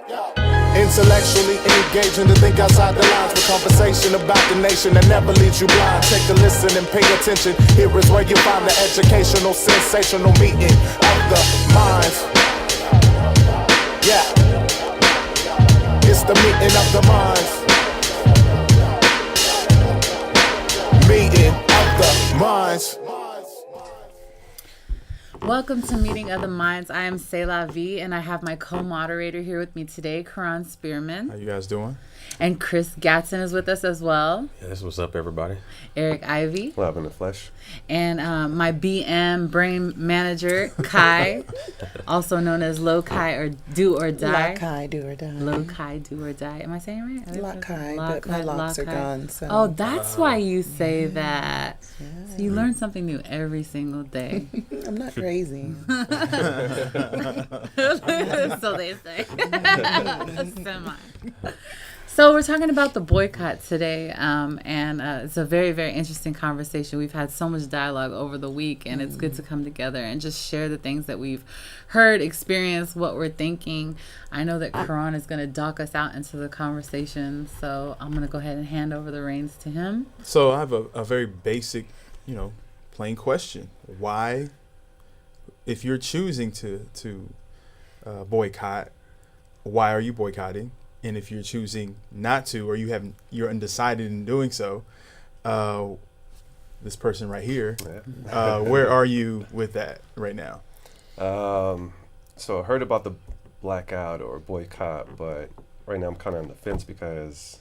Intellectually engaging to think outside the lines with conversation about the nation that never leaves you blind. Take a listen and pay attention. Here is where you find the educational, sensational meeting of the minds. Yeah, it's the meeting of the minds. Meeting of the minds. Welcome to Meeting of the Minds. I am Selah V, and I have my co-moderator here with me today, Colin Spearman. How you guys doing? And Chris Gatson is with us as well. Yes, what's up, everybody? Eric Ivy. Love in the flesh. And my BM brain manager, Kai, also known as Low Kai or Do or Die. Low Kai, Do or Die. Low Kai, Do or Die. Am I saying it right? Low Kai, but my locks are gone. So. Oh, that's why you say that. Yeah. So you learn something new every single day. I'm not crazy. So they say. Semi. So we're talking about the boycott today, and it's a very, very interesting conversation. We've had so much dialogue over the week, and it's good to come together and just share the things that we've heard, experienced, what we're thinking. I know that Karan is going to dock us out into the conversation, so I'm going to go ahead and hand over the reins to him. So I have a very basic, plain question. Why, if you're choosing to boycott, why are you boycotting? And if you're choosing not to, or you're undecided in doing so, this person right here, where are you with that right now? So I heard about the blackout or boycott, but right now I'm kind of on the fence because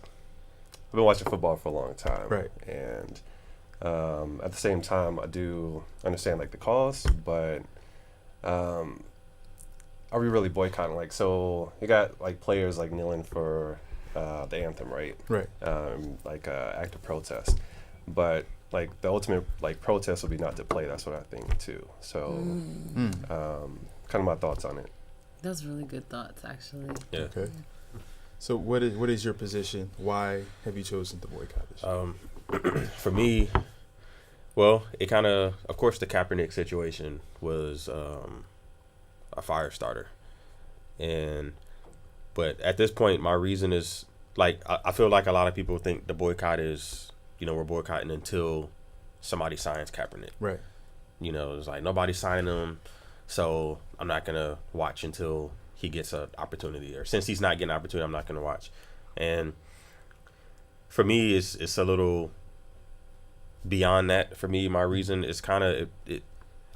I've been watching football for a long time. Right. And at the same time, I do understand the cause, but are we really boycotting? So you got players kneeling for the anthem, right? Right. Act of protest, but the ultimate protest would be not to play. That's what I think too. So kind of my thoughts on it. That's really good thoughts, actually. Yeah. Okay. So what is your position? Why have you chosen to boycott this? For me, well, it kind of course, the Kaepernick situation was a fire starter, but at this point my reason is I feel like a lot of people think the boycott is we're boycotting until somebody signs Kaepernick. Right. It's nobody's signing him, so I'm not gonna watch until he gets an opportunity, or since he's not getting an opportunity, I'm not gonna watch. And for me, it's a little beyond that. For me, my reason is kind of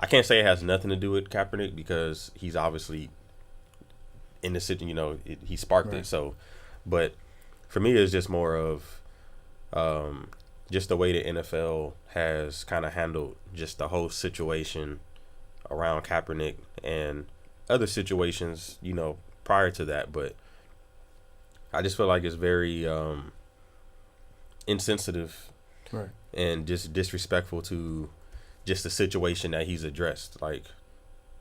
I can't say it has nothing to do with Kaepernick because he's obviously in the city, he sparked it. So, but for me, it's just more of just the way the NFL has kind of handled just the whole situation around Kaepernick and other situations, prior to that. But I just feel like it's very insensitive, right, and just disrespectful to just the situation that he's addressed,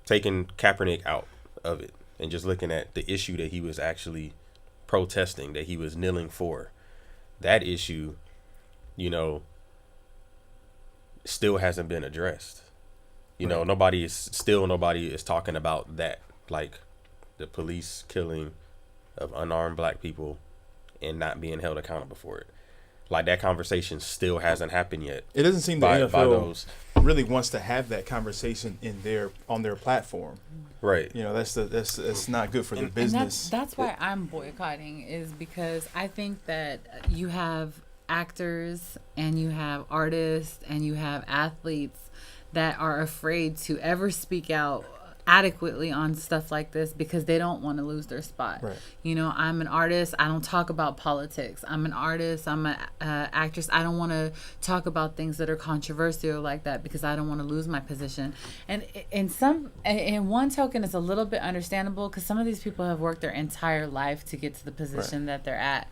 taking Kaepernick out of it and just looking at the issue that he was actually protesting, that he was kneeling for. That issue, still hasn't been addressed. Right. Nobody is talking about that, the police killing of unarmed black people and not being held accountable for it. That conversation still hasn't happened yet. It doesn't seem the NFL really wants to have that conversation on their platform. Right. That's not good for the business. And that's why I'm boycotting, is because I think that you have actors and you have artists and you have athletes that are afraid to ever speak out adequately on stuff like this because they don't want to lose their spot. Right. I'm an artist. I don't talk about politics. I'm an artist. I'm an actress. I don't want to talk about things that are controversial like that because I don't want to lose my position. And in one token, it's a little bit understandable because some of these people have worked their entire life to get to the position that they're at.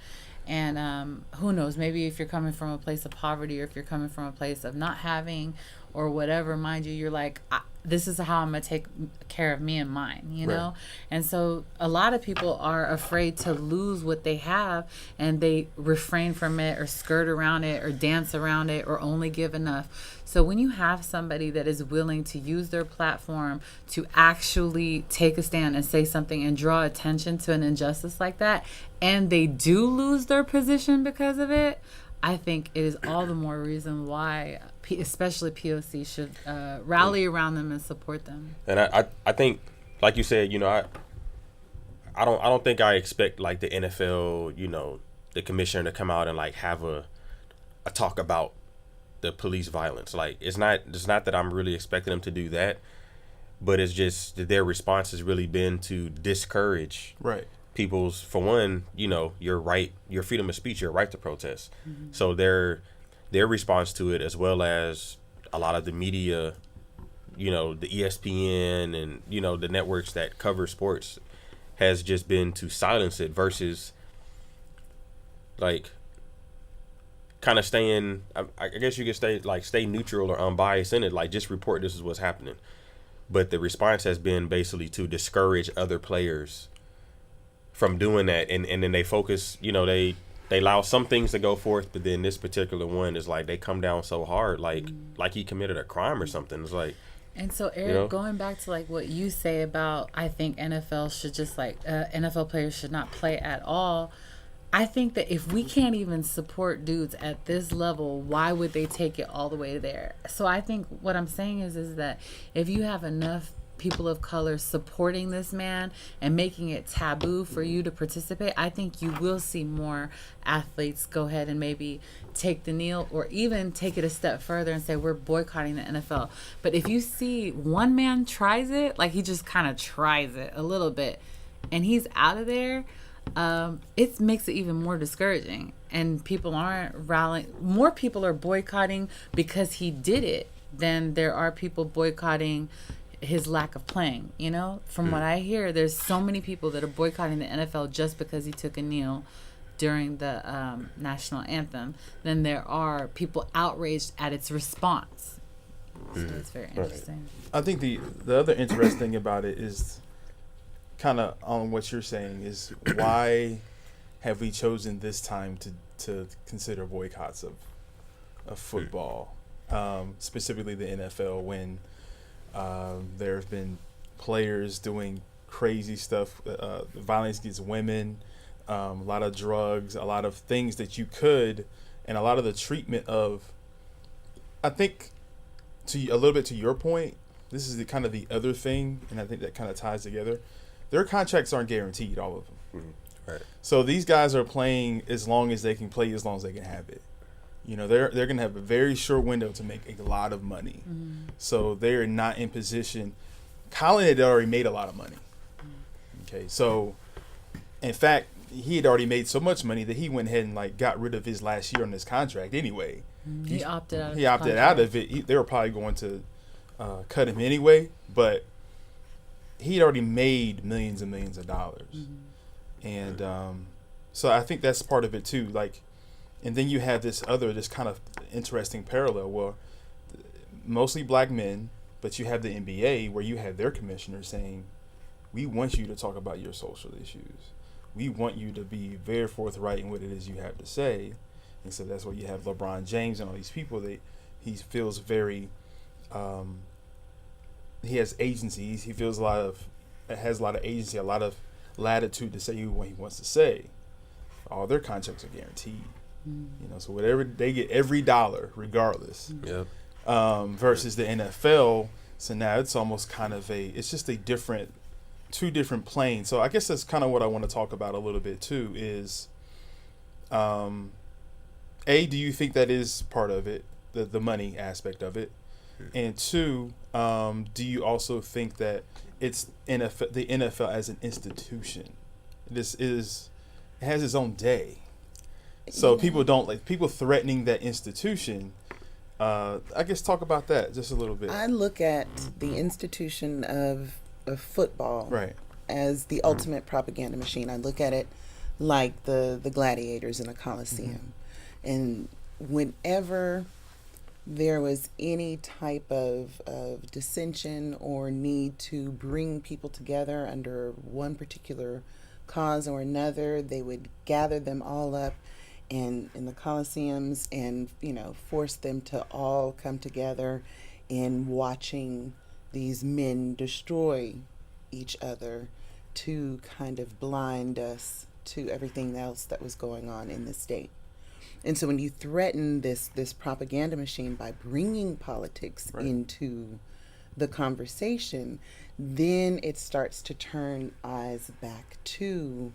And who knows, maybe if you're coming from a place of poverty or if you're coming from a place of not having or whatever, mind you, you're like, this is how I'm going to take care of me and mine, you know? And so a lot of people are afraid to lose what they have, and they refrain from it or skirt around it or dance around it or only give enough. So when you have somebody that is willing to use their platform to actually take a stand and say something and draw attention to an injustice like that, and they do lose their position because of it, I think it is all the more reason why, especially POC, should rally around them and support them. And I think, like you said, you know, I don't think I expect like the NFL, you know, the commissioner to come out and like have a talk about the police violence. Like it's not that I'm really expecting them to do that, but it's just that their response has really been to discourage people's, for one, you know, your freedom of speech, your right to protest. Mm-hmm. So their response to it, as well as a lot of the media, you know, the ESPN and, you know, the networks that cover sports, has just been to silence it versus like kind of staying, I guess you could stay neutral or unbiased in it, like just report this is what's happening. But the response has been basically to discourage other players from doing that, and then they focus, you know, they allow some things to go forth, but then this particular one is like they come down so hard, like he committed a crime or something. It's like. And so, Eric, you know, going back to like what you say about, I think NFL should just like NFL players should not play at all. I think that if we can't even support dudes at this level, why would they take it all the way there? So I think what I'm saying is that if you have enough people of color supporting this man and making it taboo for you to participate, I think you will see more athletes go ahead and maybe take the kneel, or even take it a step further and say we're boycotting the NFL. But if you see one man tries it, like he just kind of tries it a little bit and he's out of there, it makes it even more discouraging, and people aren't rallying. More people are boycotting because he did it than there are people boycotting his lack of playing. You know, from what I hear, there's so many people that are boycotting the NFL just because he took a kneel during the national anthem than there are people outraged at its response. So it's very interesting. I think the other interesting thing about it is kind of on what you're saying is, why have we chosen this time to consider boycotts of football, specifically the NFL, when there have been players doing crazy stuff, violence against women, a lot of drugs, a lot of things that you could, and a lot of the treatment of, I think, to a little bit to your point, this is the kind of the other thing, and I think that kind of ties together. Their contracts aren't guaranteed, all of them. Mm-hmm. Right. So these guys are playing as long as they can play, as long as they can have it. You know, they're going to have a very short window to make a lot of money. Mm-hmm. So they're not in position. Colin had already made a lot of money. Okay, so in fact, he had already made so much money that he went ahead and like got rid of his last year on his contract anyway. Mm-hmm. He opted out. He opted out of it. They were probably going to cut him anyway, but he'd already made millions and millions of dollars. Mm-hmm. And so I think that's part of it too. Like, and then you have this kind of interesting parallel where mostly black men, but you have the NBA where you have their commissioner saying, we want you to talk about your social issues. We want you to be very forthright in what it is you have to say. And so that's why you have LeBron James and all these people that he feels very, he has agency. He feels has a lot of agency, a lot of latitude to say what he wants to say. All their contracts are guaranteed. You know, so whatever they get, every dollar, regardless. Yep. Versus the NFL, so now it's almost kind of it's just two different planes. So I guess that's kind of what I want to talk about a little bit too. Is, do you think that is part of it, the money aspect of it, and two, do you also think that it's the NFL as an institution? It has its own day. So people don't like people threatening that institution. I guess talk about that just a little bit. I look at the institution of football as the ultimate propaganda machine. I look at it like the gladiators in a coliseum. Mm-hmm. And whenever there was any type of dissension or need to bring people together under one particular cause or another, they would gather them all up in the Coliseums and, force them to all come together in watching these men destroy each other to kind of blind us to everything else that was going on in the state. And so when you threaten this propaganda machine by bringing politics into the conversation, then it starts to turn eyes back to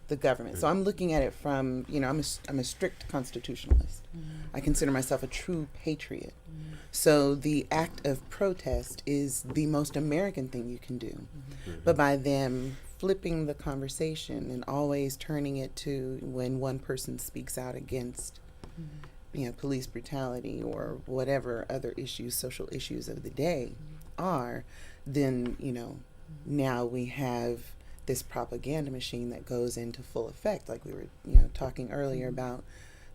the government. So I'm looking at it from, I'm a strict constitutionalist. I consider myself a true patriot. So the act of protest is the most American thing you can do. But by them flipping the conversation and always turning it to when one person speaks out against police brutality or whatever other issues, social issues of the day are, then now we have this propaganda machine that goes into full effect, like we were talking earlier about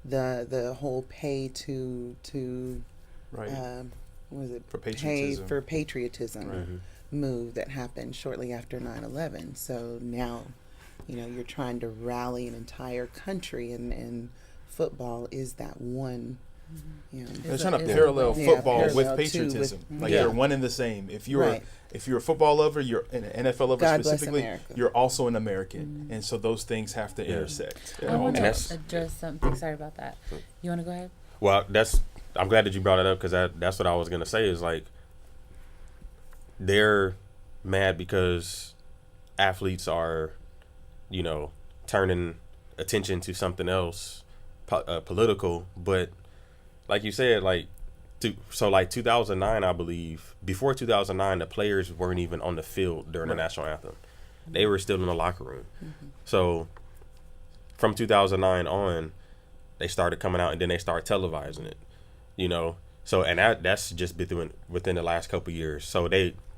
the whole pay to what was it, for patriotism. Pay for patriotism move that happened shortly after 9/11. So now, you're trying to rally an entire country, and football is that one. They're trying to parallel football with patriotism. They're one and the same. If you're a football lover, you're an NFL lover specifically, you're also an American, and so those things have to intersect. I want to address something. Sorry about that. You want to go ahead? Well, I'm glad that you brought it up, because that's what I was gonna say. Is like they're mad because athletes are, turning attention to something else, political. But like you said, 2009, I believe, before 2009, the players weren't even on the field during the national anthem. They were still in the locker room. So from 2009 on, they started coming out, and then they started televising it. So and that's just been within the last couple of years. So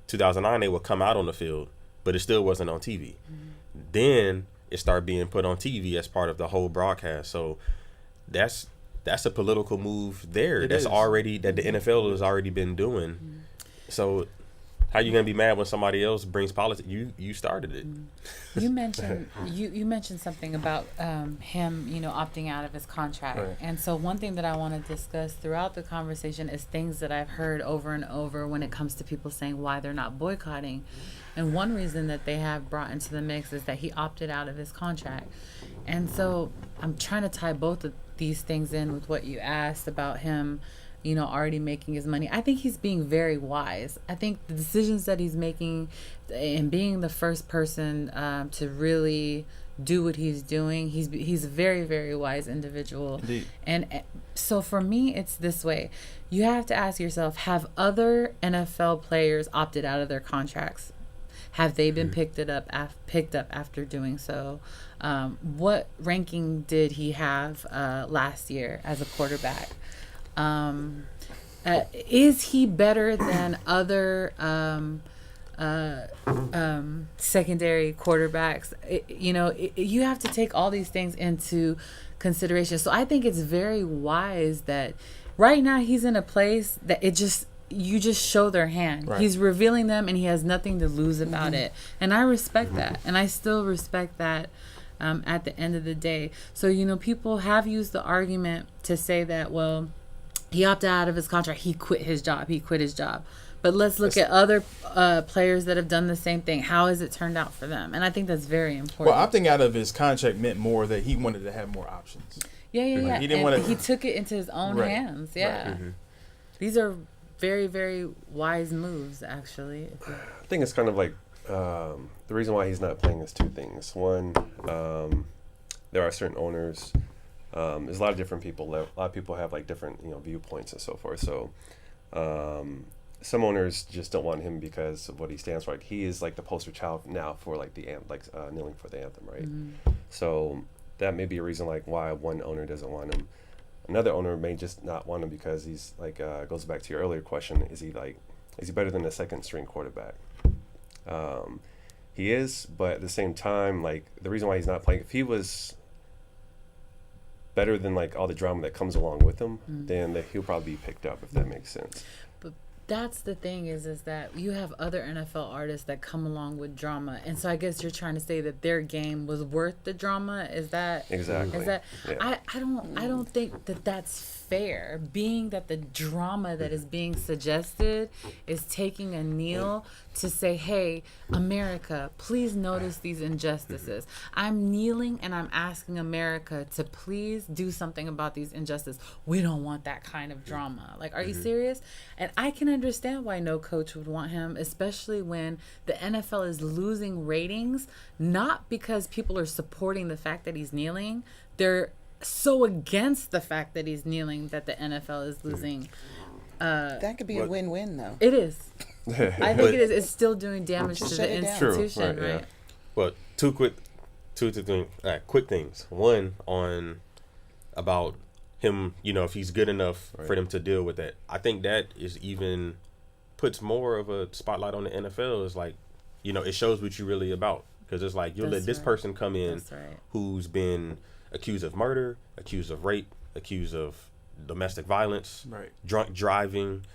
2009 they would come out on the field, but it still wasn't on TV. Then it started being put on TV as part of the whole broadcast. So that's a political move there. That the NFL has already been doing. So how you gonna be mad when somebody else brings politics? You started it. You mentioned you mentioned something about him, opting out of his contract. Right. And so one thing that I want to discuss throughout the conversation is things that I've heard over and over when it comes to people saying why they're not boycotting. And one reason that they have brought into the mix is that he opted out of his contract. And so I'm trying to tie both of these things in with what you asked about him, already making his money. I think he's being very wise. I think the decisions that he's making and being the first person to really do what he's doing, he's a very, very wise individual. Indeed. And so for me, it's this way. You have to ask yourself, have other NFL players opted out of their contracts? Have they been picked up after doing so? What ranking did he have last year as a quarterback? Is he better than other secondary quarterbacks? You have to take all these things into consideration. So I think it's very wise that right now he's in a place that you just show their hand. Right. He's revealing them, and he has nothing to lose about it. And I respect that, and I still respect that. At the end of the day, so people have used the argument to say that, well, he opted out of his contract, he quit his job. But let's look at other players that have done the same thing. How has it turned out for them? And I think that's very important. Well, opting out of his contract meant more that he wanted to have more options. Yeah. He didn't want to. He took it into his own hands. Yeah. Right. These are very, very wise moves, actually. I think it's kind of like the reason why he's not playing is two things. One, there are certain owners. There's a lot of different people. A lot of people have like different viewpoints and so forth. So some owners just don't want him because of what he stands for. Like he is like the poster child now for like the kneeling for the anthem, right? So that may be a reason like why one owner doesn't want him. Another owner may just not want him because he's like goes back to your earlier question. Is he better than a second string quarterback? He is, but at the same time, like the reason why he's not playing, if he was better than like all the drama that comes along with him, then he'll probably be picked up, if that makes sense. But that's the thing is that you have other NFL artists that come along with drama, and so I guess you're trying to say that their game was worth the drama. Is that Exactly. Is that Yeah. I don't think that that's fair. Being that the drama that is being suggested is taking a kneel to say, hey, America, please notice these injustices. I'm kneeling and I'm asking America to please do something about these injustices. We don't want that kind of drama. Like, are you serious? And I can understand why no coach would want him, especially when the NFL is losing ratings, not because people are supporting the fact that he's kneeling. They're so against the fact that he's kneeling that the NFL is losing. That could be a win-win, though. It is. I think it is. It's still doing damage to Shut the it down. institution, True, right, right? yeah. Well, quick things. One on about him, if he's good enough for them to deal with that. I think that is even puts more of a spotlight on the NFL. Is like, it shows what you're really about, because it's like you'll That's let this right. person come in That's right. who's been accused of murder, accused of rape, accused of domestic violence, Right. drunk driving.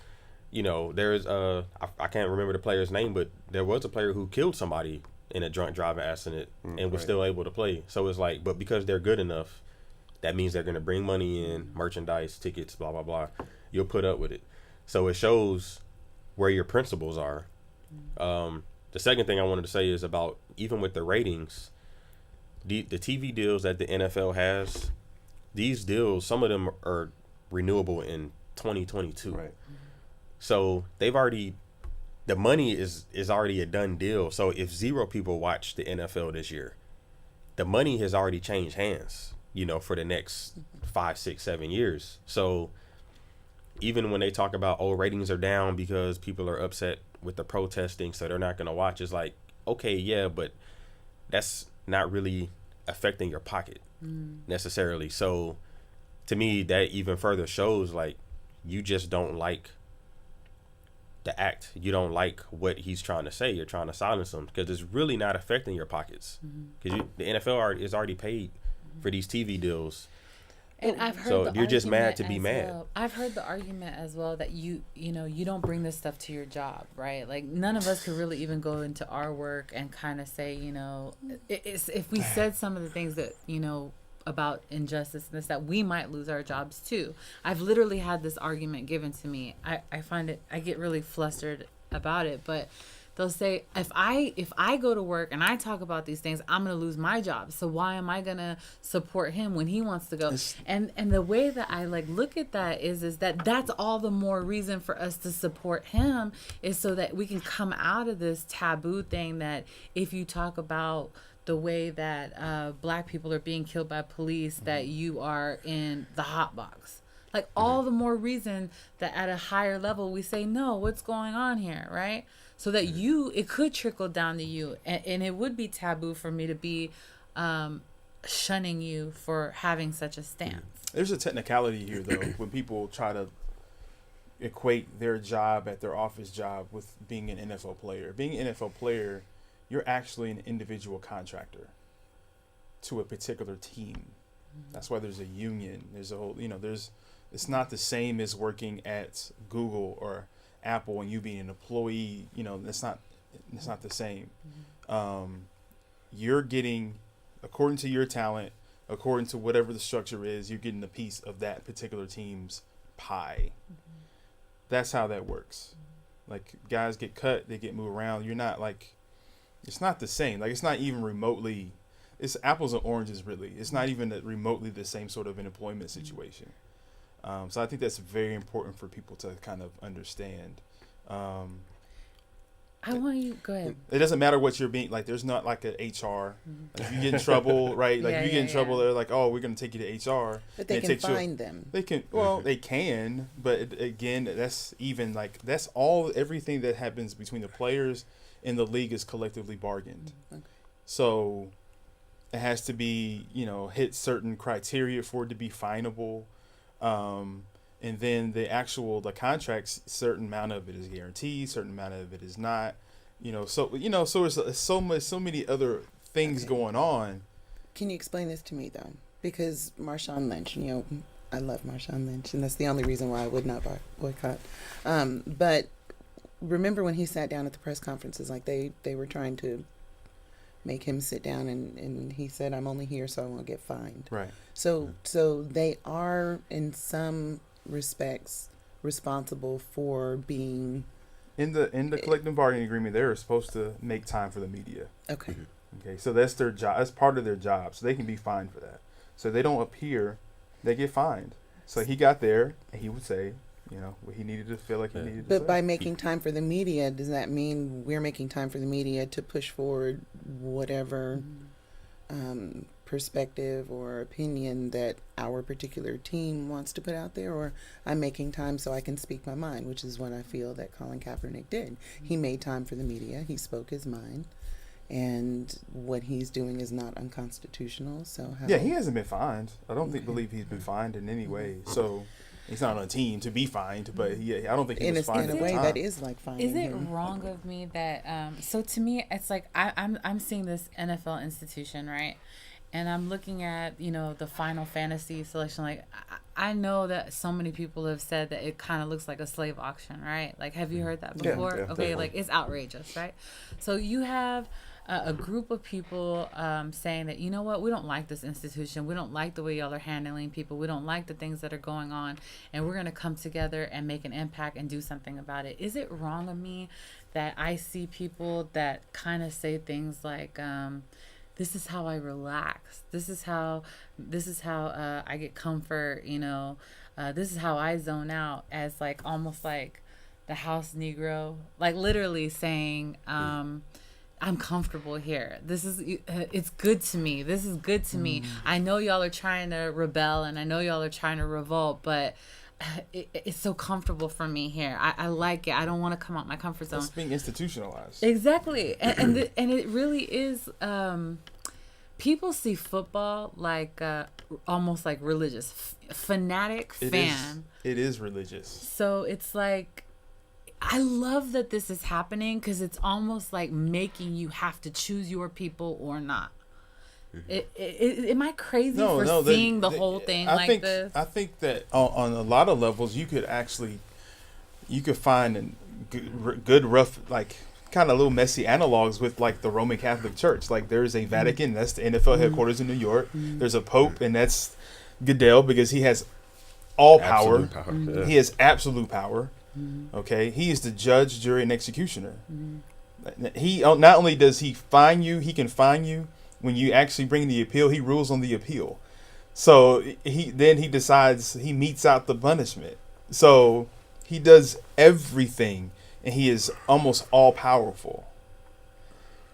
There's I can't remember the player's name, but there was a player who killed somebody in a drunk driving accident and was right. still able to play. So it's like, but because they're good enough, that means they're going to bring money in, merchandise, tickets, blah, blah, blah. You'll put up with it. So it shows where your principles are. The second thing I wanted to say is about, even with the ratings, the TV deals that the NFL has, these deals, some of them are renewable in 2022. Right. So the money is already a done deal. So if 0 people watch the NFL this year, the money has already changed hands, for the next 5, 6, 7 years. So even when they talk about, ratings are down because people are upset with the protesting, so they're not going to watch, it's like, okay, yeah, but that's not really affecting your pocket necessarily. So to me, that even further shows like you just don't like the act. You don't like what he's trying to say. You're trying to silence him because it's really not affecting your pockets, because the NFL is already paid for these TV deals. And I've heard So the you're just mad argument to be as mad. well. I've heard the argument as well that you don't bring this stuff to your job, right? Like, none of us could really even go into our work and kind of say, it's, if we said some of the things that about injustice and this, that we might lose our jobs too. I've literally had this argument given to me. I find it, I get really flustered about it, but they'll say, if I go to work and I talk about these things, I'm going to lose my job. So why am I going to support him when he wants to go? And the way that I look at that is that that's all the more reason for us to support him, is so that we can come out of this taboo thing that if you talk about the way that black people are being killed by police, that you are in the hot box. Like, all the more reason that at a higher level we say, no, what's going on here, right? So that it could trickle down to you, and it would be taboo for me to be shunning you for having such a stance. There's a technicality here, though, when people try to equate their job at their office job with being an NFL player. Being an NFL player, you're actually an individual contractor to a particular team. That's why there's a union. There's a whole, it's not the same as working at Google or Apple and you being an employee. It's not the same. You're getting, according to your talent, according to whatever the structure is, you're getting a piece of that particular team's pie. That's how that works. Like, guys get cut, they get moved around. You're not it's not the same. Like, it's not even remotely, it's apples and oranges, really. It's not even remotely the same sort of an employment situation. So I think that's very important for people to kind of understand. I want you, go ahead. It doesn't matter what you're being, there's not like an HR. Like, if you get in trouble, right? Like, Yeah, if you get in yeah, trouble, yeah. they're like, oh, we're going to take you to HR. But they And it can takes you- find them. They can, they can, but again, that's even that's everything that happens between the players and the league is collectively bargained. Okay. So it has to be, hit certain criteria for it to be finable. And then the contracts, certain amount of it is guaranteed, certain amount of it is not, so there's so many other things going on. Can you explain this to me, though? because Marshawn Lynch, I love Marshawn Lynch, and that's the only reason why I would not boycott. But remember when he sat down at the press conferences, like they were trying to make him sit down, and he said, "I'm only here so I won't get fined." Right. So they are in some respects responsible for being In the collective bargaining agreement, they're supposed to make time for the media. okay. Okay, so that's their job. That's part of their job. So they can be fined for that. So if they don't appear, they get fined. So he got there, and he would say, what he needed to feel like he needed to say. But by making time for the media, does that mean we're making time for the media to push forward whatever perspective or opinion that our particular team wants to put out there? Or I'm making time so I can speak my mind, which is what I feel that Colin Kaepernick did. He made time for the media. He spoke his mind. And what he's doing is not unconstitutional. So how? Yeah, he hasn't been fined. I don't believe he's been fined in any way. So he's not on a team to be fined, but I don't think he was fined in a at way the time. that is like finding Is it him. wrong of me that so to me it's like I'm seeing this NFL institution, right? And I'm looking at, the Final Fantasy selection. Like, I know that so many people have said that it kind of looks like a slave auction, right? Like, have you heard that Yeah, before? yeah, Okay, definitely. like, it's outrageous, right? So you have a group of people saying that, you know what, we don't like this institution. We don't like the way y'all are handling people. We don't like the things that are going on. And we're going to come together and make an impact and do something about it. Is it wrong of me that I see people that kind of say things like, this is how I relax. This is how I get comfort. This is how I zone out, as like almost like the house Negro, like literally saying, I'm comfortable here. This is it's good to me. This is good to me. I know y'all are trying to rebel, and I know y'all are trying to revolt, but it's so comfortable for me here. I like it. I don't want to come out my comfort zone. It's being institutionalized. Exactly, and it really is. People see football like almost like religious, fanatic fan. It is religious. So it's like, I love that this is happening because it's almost like making you have to choose your people or not. Am I crazy for seeing the whole thing this? I think that on a lot of levels, you could find a good rough, like, kind of little messy analogs with like the Roman Catholic Church. Like, there's a Vatican, that's the NFL headquarters in New York. There's a Pope, and that's Goodell, because he has all power. Yeah. He has absolute power. Okay, he is the judge, jury, and executioner. He not only does he fine you, he can fine you when you actually bring the appeal. He rules on the appeal. So he decides, he metes out the punishment. So he does everything, and he is almost all powerful.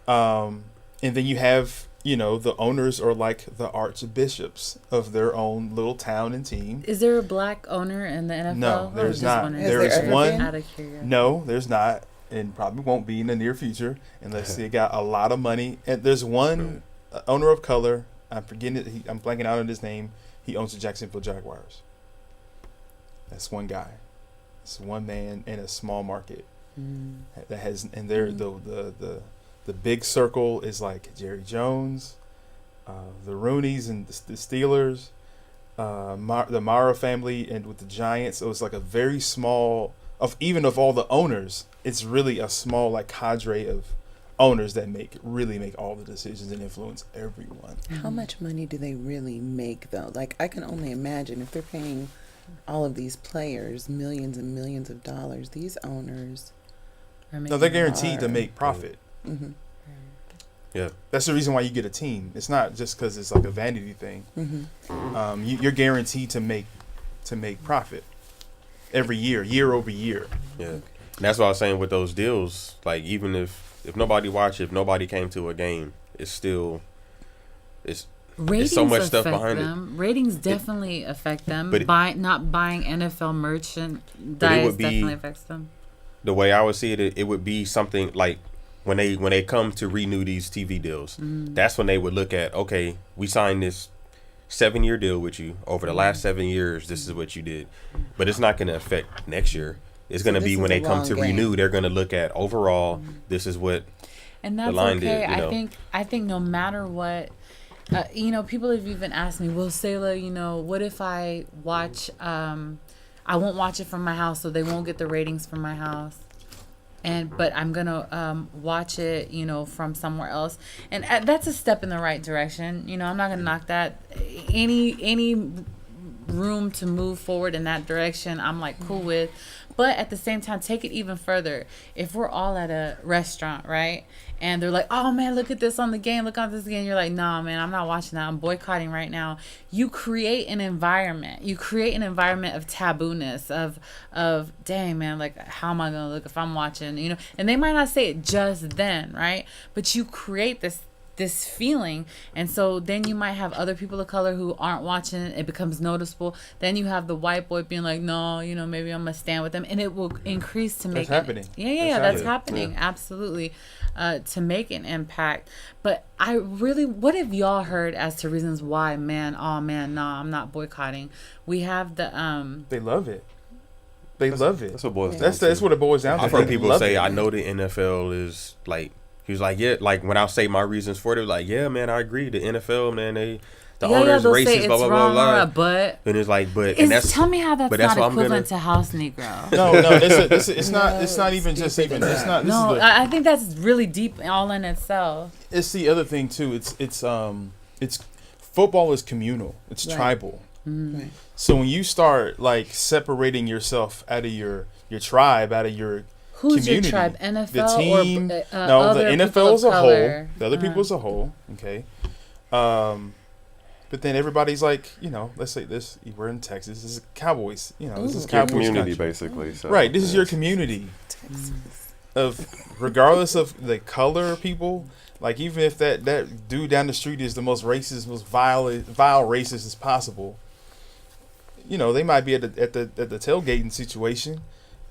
And then you have, the owners are like the archbishops of their own little town and team. Is there a black owner in the NFL? No, there's not. Has There there is ever one. been? Out of curiosity. No, there's not, and probably won't be in the near future unless they got a lot of money. And there's one owner of color. I'm forgetting it. I'm blanking out on his name. He owns the Jacksonville Jaguars. That's one guy. It's one man in a small market that has, and they're the big circle is like Jerry Jones, the Rooneys and the Steelers, the Mara family, and with the Giants. So it's like a very small of all the owners. It's really a small like cadre of owners that really make all the decisions and influence everyone. How much money do they really make, though? Like, I can only imagine if they're paying all of these players millions and millions of dollars, these owners. No, they're guaranteed to make profit. Mm-hmm. Yeah. That's the reason why you get a team. It's not just because it's like a vanity thing. Mm-hmm. You're guaranteed to make profit every year over year. Yeah. And that's what I was saying with those deals. Like, even if nobody watched, if nobody came to a game, it's still Ratings so much stuff affect behind them. Ratings definitely affect them. but Not buying NFL merchandise definitely affects them. The way I would see it, it would be something like when they come to renew these TV deals, that's when they would look at, okay, we signed this 7-year deal with you. Over the last 7 years, this is what you did. But it's not going to affect next year. It's going to be this when is they a come long to game. renew, they're going to look at overall, this is what And that's line okay. did, I think no matter what, you know, people have even asked me, well, Sayla, you know, what if I watch, I won't watch it from my house, so they won't get the ratings from my house. But I'm gonna watch it, you know, from somewhere else, and that's a step in the right direction. You know, I'm not gonna knock that. Any room to move forward in that direction, I'm like cool with. But at the same time, take it even further. If we're all at a restaurant, right, and they're like, "Oh man, look at this on the game. Look at this game." You're like, "Nah, man, I'm not watching that. I'm boycotting right now." You create an environment. You create an environment of tabooness. Of dang, man, like how am I gonna look if I'm watching? You know, and they might not say it just then, right? But you create this feeling, and so then you might have other people of color who aren't watching it. It becomes noticeable. Then you have the white boy being like, no, you know, maybe I'm gonna stand with them, and it will increase to make happening. That's happening. Absolutely, to make an impact. But what have y'all heard as to reasons why, man, oh man, nah, I'm not boycotting? We have the they love it. They love it. That's what boils down. That's what it boils down to. I've heard They people love say, it. I know the NFL is like, he was like, yeah, like when I say my reasons for it, like, yeah, man, I agree. The NFL, man, the owners they'll racist, say blah, it's blah, blah, wrong blah. But And it's like, and that's, tell me how that's but that's not what I'm equivalent gonna- to house Negro. No, it's not. It's not even just even. It's not. This No, is the, I think that's really deep all in itself. it's the other thing too. It's football is communal. It's Right. tribal. Right. So when you start like separating yourself out of your tribe, out of your Who's community, your tribe? NFL the team, or no, other the people NFL of as a color? whole, the other people as a whole, okay. But then everybody's like, you know, let's say this: we're in Texas. This is Cowboys. You know, this is Your Cowboys community, country. basically. So, Right. This is yeah. your community. Of regardless of the color of people, like even if that dude down the street is the most racist, most vile racist as possible, you know, they might be at the tailgating situation,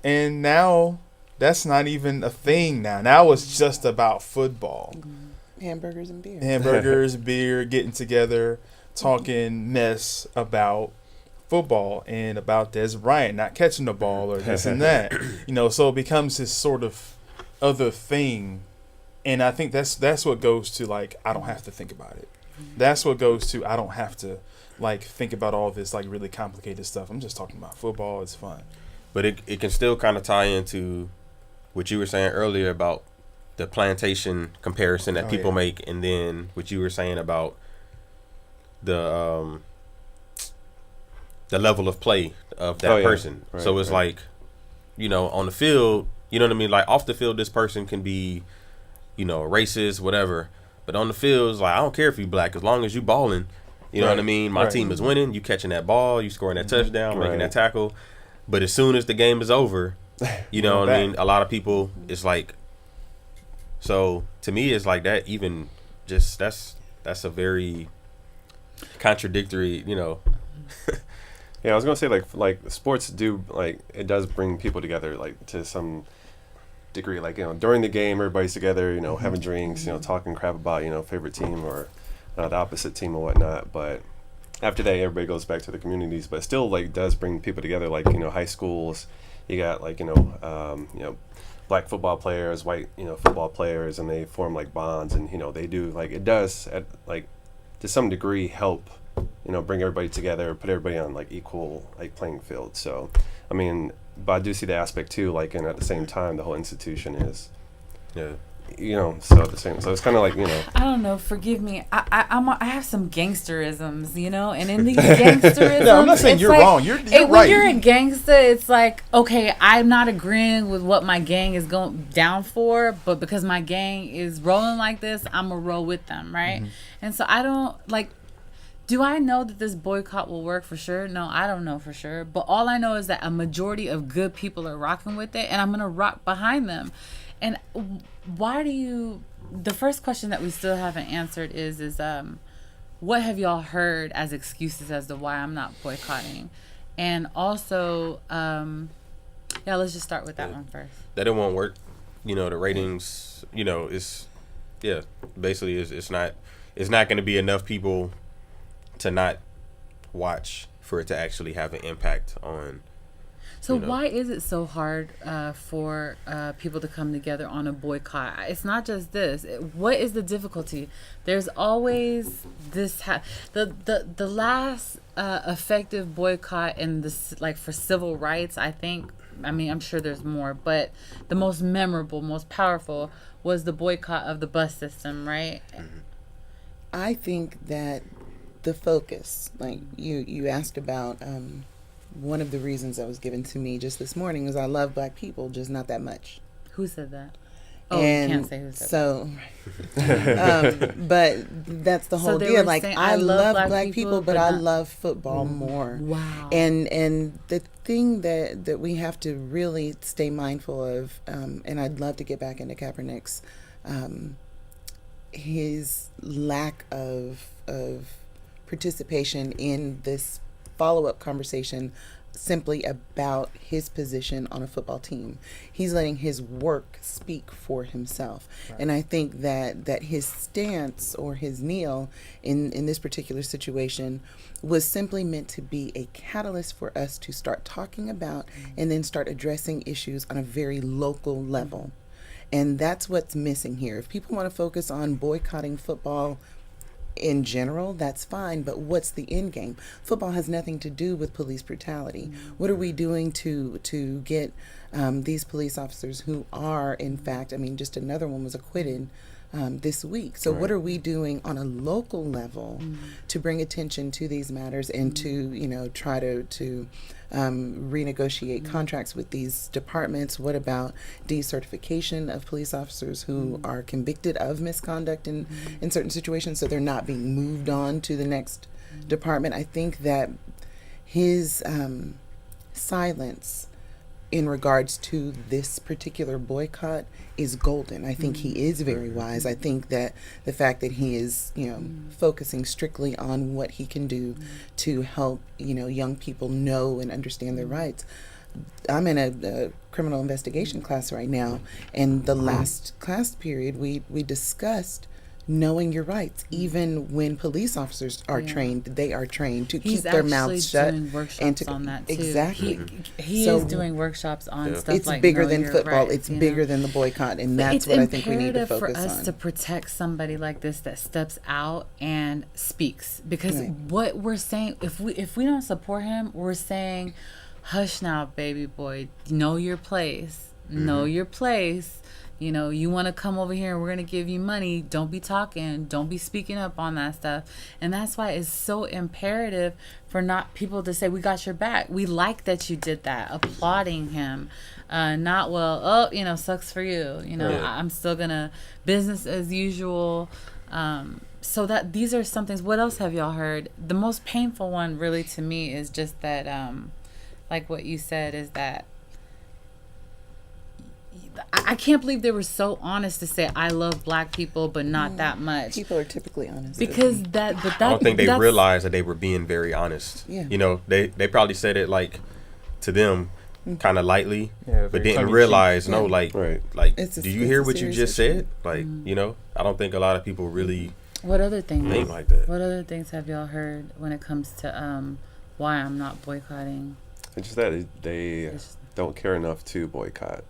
and now that's not even a thing. Now it's just about football, Hamburgers and beer. hamburgers, beer, getting together, talking mess about football and about Des Bryant not catching the ball or this and that, you know. So it becomes this sort of other thing, and I think that's what goes to like I don't have to think about it. That's what goes to I don't have to like think about all this like really complicated stuff. I'm just talking about football. It's fun. But it can still kind of tie into what you were saying earlier about the plantation comparison that people make, and then what you were saying about the level of play of that person. Right, so it's like, you know, on the field, you know what I mean? Like off the field, this person can be, you know, racist, whatever. But on the field, it's like, I don't care if you black, as long as you balling. You know what I mean? My team is winning. You catching that ball, you scoring that touchdown, making that tackle. But as soon as the game is over, you know what I mean? A lot of people, it's like, so to me, it's like that. Even just that's a very contradictory, you know. Yeah, I was gonna say like sports do like it does bring people together like to some degree. Like, you know, during the game, everybody's together, you know, having drinks, you know, talking crap about, you know, favorite team or the opposite team or whatnot. But after that, everybody goes back to the communities. But still, like, does bring people together. Like, you know, high schools, you got like you know, black football players, white, you know, football players, and they form like bonds, and you know, they do like it does at like to some degree help, you know, bring everybody together, put everybody on like equal like playing field. So, I mean, but I do see the aspect too, like, and at the same time, the whole institution is, you know, so at the same, so it's kind of like, you know, I don't know. Forgive me. I have some gangsterisms, you know, and in these gangsterisms, No, I'm not saying it's you're like, wrong. You're when right. you're a gangster, it's like, okay, I'm not agreeing with what my gang is going down for, but because my gang is rolling like this, I'm gonna roll with them, right? And so I don't like. Do I know that this boycott will work for sure? No, I don't know for sure. But all I know is that a majority of good people are rocking with it, and I'm going to rock behind them. And why do you... The first question that we still haven't answered is what have y'all heard as excuses as to why I'm not boycotting? And also, let's just start with that one first. That it won't work. You know, the ratings, you know, basically it's not going to be enough people to not watch for it to actually have an impact on. So you know? why is it so hard for people to come together on a boycott? It's not just this. What is the difficulty? There's always this. The last effective boycott in this, like for civil rights, I think. I mean, I'm sure there's more, but the most memorable, most powerful was the boycott of the bus system, right? I think that the focus, like you asked about, one of the reasons that was given to me just this morning is I love Black people, just not that much. Who said that? Oh, And you can't say who said so, but that's the whole they deal. were Like, saying, I love Black Black people, but I not- love football more. Wow. And the thing that we have to really stay mindful of, and I'd love to get back into Kaepernick's, his lack of participation in this follow-up conversation simply about his position on a football team. He's letting his work speak for himself. Right. And I think that his stance or his kneel in this particular situation was simply meant to be a catalyst for us to start talking about and then start addressing issues on a very local level. And that's what's missing here. If people want to focus on boycotting football in general, that's fine, but what's the end game? Football has nothing to do with police brutality. What are we doing to get these police officers who are, in fact, I mean, just another one was acquitted this week. So what are we doing on a local level to bring attention to these matters and to, try to renegotiate contracts with these departments? What about decertification of police officers who are convicted of misconduct in certain situations so they're not being moved on to the next department? I think that his silence in regards to this particular boycott is golden. I think he is very wise. I think that the fact that he is, focusing strictly on what he can do to help, young people know and understand their rights. I'm in a criminal investigation class right now, and the last class period we discussed knowing your rights. Even when police officers are trained, they are trained to keep their mouths shut. He's actually doing workshops and to, on that too. Exactly. He is doing workshops on stuff it's like bigger know than your football. rights, it's bigger than the boycott, and But that's what I think we need to focus for us on. to protect somebody like this that steps out and speaks, because what we're saying, if we don't support him, we're saying, hush now, baby boy, know your place, know your place. You want to come over here and we're going to give you money. Don't be talking. Don't be speaking up on that stuff. And that's why it's so imperative for not people to say, we got your back. We like that you did that. Applauding him. Not, well, sucks for you. I'm still going to business as usual. So that these are some things. What else have y'all heard? The most painful one really to me is just that, like what you said, is that I can't believe they were so honest to say I love Black people, but not that much. People are typically honest because I don't think they realized that they were being very honest. Yeah. They probably said it like to them kind of lightly, Yeah, but very didn't realize Yeah. like It's do you hear what you serious just issue. said? Like I don't think a lot of people really What other things? think like that. What other things have y'all heard when it comes to why I'm not boycotting? It's just that they don't care enough to boycott.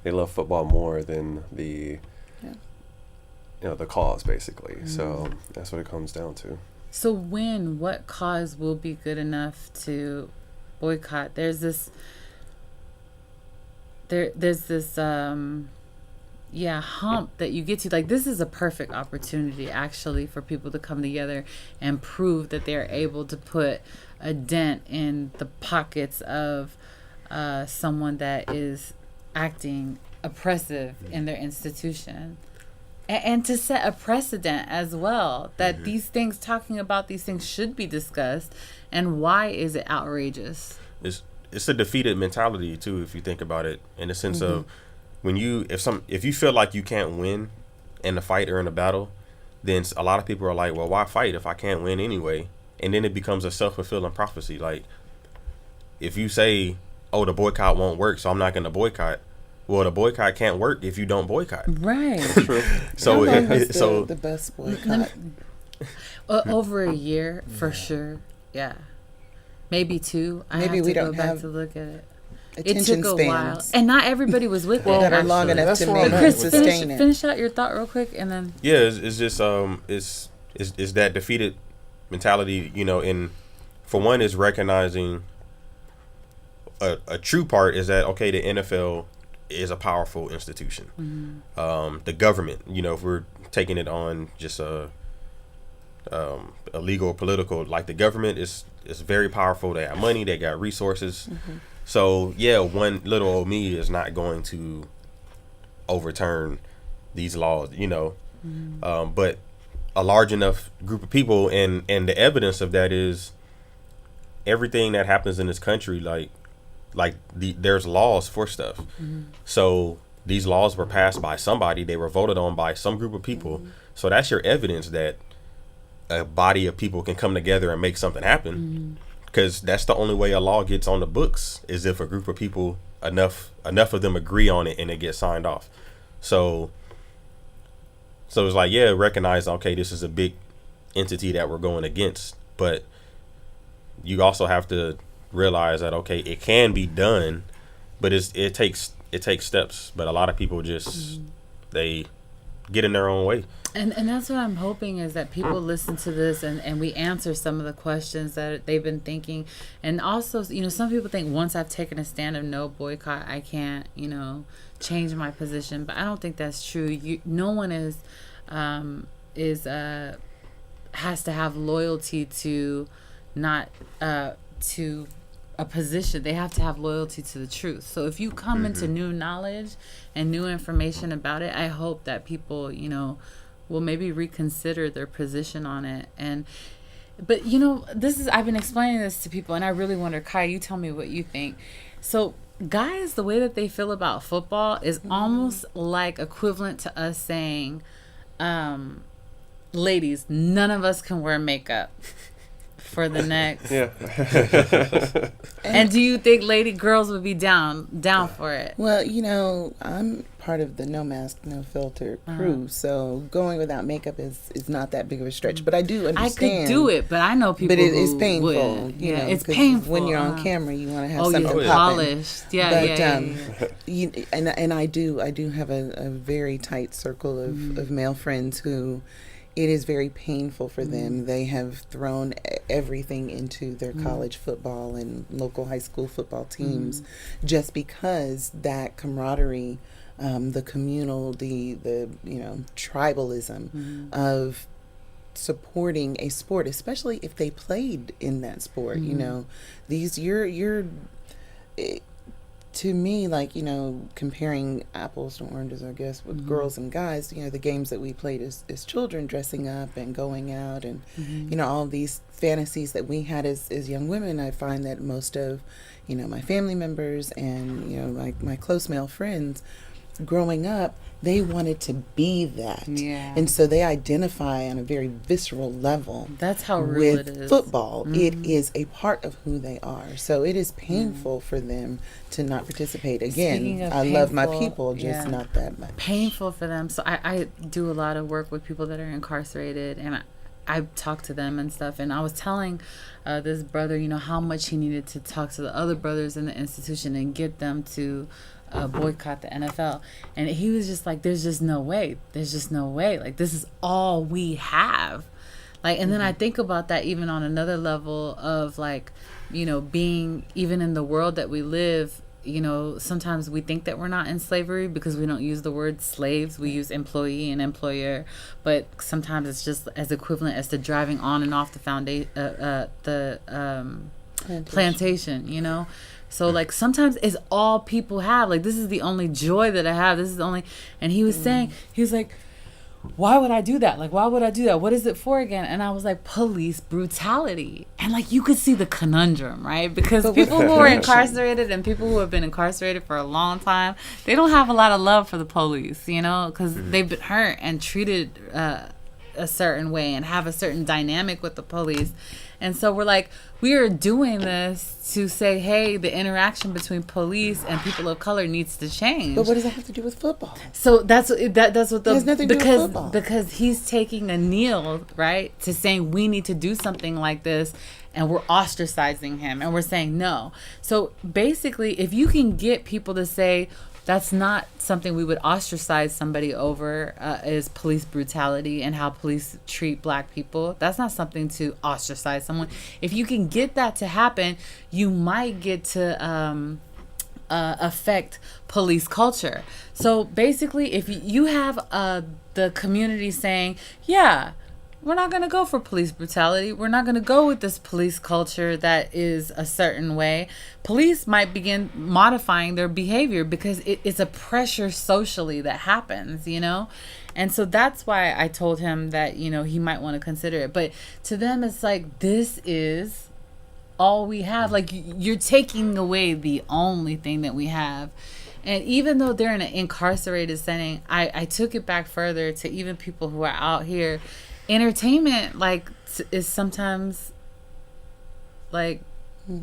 They love football more than the the cause, basically. So that's what it comes down to. So what cause will be good enough to boycott? There's this hump that you get to. Like, this is a perfect opportunity actually for people to come together and prove that they're able to put a dent in the pockets of someone that is acting oppressive in their institution, and to set a precedent as well that these things, talking about these things, should be discussed. And why is it outrageous? It's a defeated mentality too, if you think about it, in the sense of when if you feel like you can't win in a fight or in a battle, then a lot of people are like, well, why fight if I can't win anyway? And then it becomes a self-fulfilling prophecy. Like, if you say, oh, the boycott won't work, so I'm not going to boycott. Well, the boycott can't work if you don't boycott. Right. So, the best boycott. Over a year for sure. Yeah, maybe 2. I Maybe have we to don't go back have- to look at it. attention took a while, spans and not everybody was with that it. are long actually. enough That's to where I'm make at Chris, with sustain it. finish out your thought real quick, and then Yeah, it's just it's that defeated mentality, you know. And for one, is recognizing a true part is that, okay, the NFL is a powerful institution. The government, you know, if we're taking it on just a legal or political, like the government is very powerful. They have money, they got resources. So yeah, one little old me is not going to overturn these laws, you know. But a large enough group of people, and the evidence of that is everything that happens in this country, there's laws for stuff. So these laws were passed by somebody, they were voted on by some group of people. So that's your evidence that a body of people can come together and make something happen, because that's the only way a law gets on the books, is if a group of people, enough of them agree on it and it gets signed off. So it's like, yeah, recognize, okay, this is a big entity that we're going against, but you also have to realize that, okay, it can be done, but it takes steps. But a lot of people just they get in their own way. And that's what I'm hoping, is that people listen to this and we answer some of the questions that they've been thinking. And also, you know, some people think once I've taken a stand of no boycott, I can't, you know, change my position. But I don't think that's true. No one has to have loyalty to not to a position. They have to have loyalty to the truth. So if you come into new knowledge and new information about it, I hope that people, you know, will maybe reconsider their position on it. But you know, I've been explaining this to people, and I really wonder, Kai, you tell me what you think. So guys, the way that they feel about football is almost like equivalent to us saying, ladies, none of us can wear makeup for the next. And do you think girls would be down for it? Well, you know, I'm part of the No Mask, No Filter crew, so going without makeup is not that big of a stretch. But I do understand. I could do it, but I know people. But it's who painful. wouldn't. You know, it's painful when you're on camera. You want to have you're something popping. polished. Yeah. And I do have a very tight circle of male friends who, it is very painful for them. They have thrown everything into their college football and local high school football teams just because that camaraderie, the communal, the you know, tribalism of supporting a sport, especially if they played in that sport. You know, to me, like, you know, comparing apples to oranges, I guess, with girls and guys, you know, the games that we played as children, dressing up and going out and, you know, all these fantasies that we had as young women, I find that most of, you know, my family members and, you know, my close male friends growing up, they wanted to be that. Yeah. And so they identify on a very visceral level. That's how real it is. With football, it is a part of who they are. So it is painful for them to not participate. Again, I love my people, just not that much. Painful for them. So I do a lot of work with people that are incarcerated, and I talk to them and stuff. And I was telling this brother, you know, how much he needed to talk to the other brothers in the institution and get them to boycott the NFL. And he was just like, there's just no way. Like, this is all we have. Like, and then I think about that even on another level of, like, you know, being even in the world that we live, you know, sometimes we think that we're not in slavery because we don't use the word slaves. We use employee and employer, but sometimes it's just as equivalent as to driving on and off the plantation, you know? So, like, sometimes it's all people have. Like, this is the only joy that I have. This is the only... And he was saying, he was like, why would I do that? Like, why would I do that? What is it for again? And I was like, police brutality. And, like, you could see the conundrum, right? Because people who are incarcerated and people who have been incarcerated for a long time, they don't have a lot of love for the police, you know? Because they've been hurt and treated a certain way and have a certain dynamic with the police. And so we're like, we are doing this to say, hey, the interaction between police and people of color needs to change. But what does that have to do with football? So that's what the It has nothing to do with football. because he's taking a kneel, right, to saying we need to do something like this, and we're ostracizing him and we're saying no. So basically, if you can get people to say that's not something we would ostracize somebody over, is police brutality and how police treat black people. That's not something to ostracize someone. If you can get that to happen, you might get to affect police culture. So basically, if you have the community saying, yeah, we're not going to go for police brutality. We're not going to go with this police culture that is a certain way. Police might begin modifying their behavior because it's a pressure socially that happens, you know? And so that's why I told him that, you know, he might want to consider it. But to them, it's like, this is all we have. Like, you're taking away the only thing that we have. And even though they're in an incarcerated setting, I took it back further to even people who are out here. Entertainment, like, is sometimes like